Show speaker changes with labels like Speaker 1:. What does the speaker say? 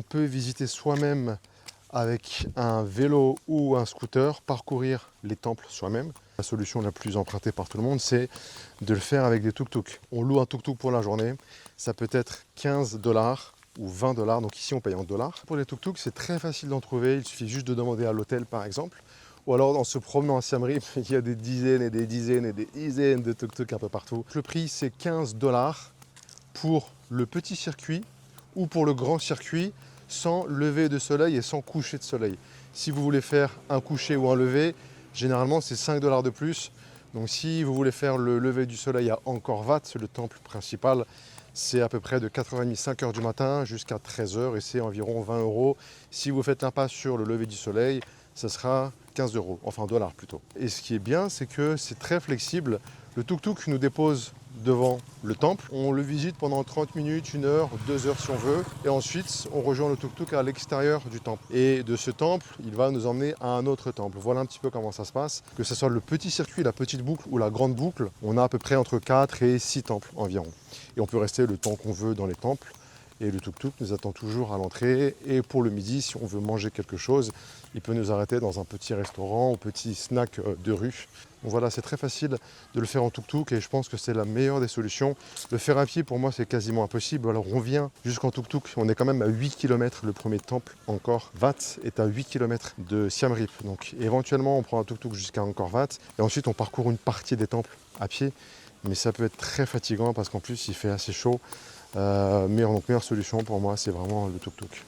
Speaker 1: On peut visiter soi-même avec un vélo ou un scooter, parcourir les temples soi-même. La solution la plus empruntée par tout le monde, c'est de le faire avec des tuk-tuk. On loue un tuk-tuk pour la journée, ça peut être 15 dollars ou 20 dollars, donc ici on paye en dollars. Pour les tuk-tuk, c'est très facile d'en trouver, il suffit juste de demander à l'hôtel par exemple. Ou alors en se promenant à Siem Reap, il y a des dizaines et des dizaines et des dizaines de tuk-tuk un peu partout. Le prix c'est 15 dollars pour le petit circuit ou pour le grand circuit sans lever de soleil et sans coucher de soleil. Si vous voulez faire un coucher ou un lever, généralement c'est 5 dollars de plus. Donc si vous voulez faire le lever du soleil à Angkor Wat, le temple principal, c'est à peu près de 4h30, 5h du matin jusqu'à 13h et c'est environ 20 euros. Si vous faites l'impasse sur le lever du soleil, ça sera 15 euros, enfin dollars plutôt. Et ce qui est bien, c'est que c'est très flexible. Le tuk-tuk nous dépose devant le temple. On le visite pendant 30 minutes, 1 heure, 2 heures si on veut. Et ensuite, on rejoint le tuk-tuk à l'extérieur du temple. Et de ce temple, il va nous emmener à un autre temple. Voilà un petit peu comment ça se passe. Que ce soit le petit circuit, la petite boucle ou la grande boucle, on a à peu près entre 4 et 6 temples environ. Et on peut rester le temps qu'on veut dans les temples. Et le tuk-tuk nous attend toujours à l'entrée. Et pour le midi, si on veut manger quelque chose, il peut nous arrêter dans un petit restaurant ou petit snack de rue. Donc voilà, c'est très facile de le faire en tuk-tuk et je pense que c'est la meilleure des solutions. Le faire à pied, pour moi, c'est quasiment impossible. Alors on vient jusqu'en tuk-tuk, on est quand même à 8 km. Le premier temple, Angkor Wat, est à 8 km de Siem Reap. Donc éventuellement, on prend un tuk-tuk jusqu'à Angkor Wat et ensuite on parcourt une partie des temples à pied. Mais ça peut être très fatigant parce qu'en plus, il fait assez chaud. Donc meilleure solution pour moi, c'est vraiment le tuk-tuk.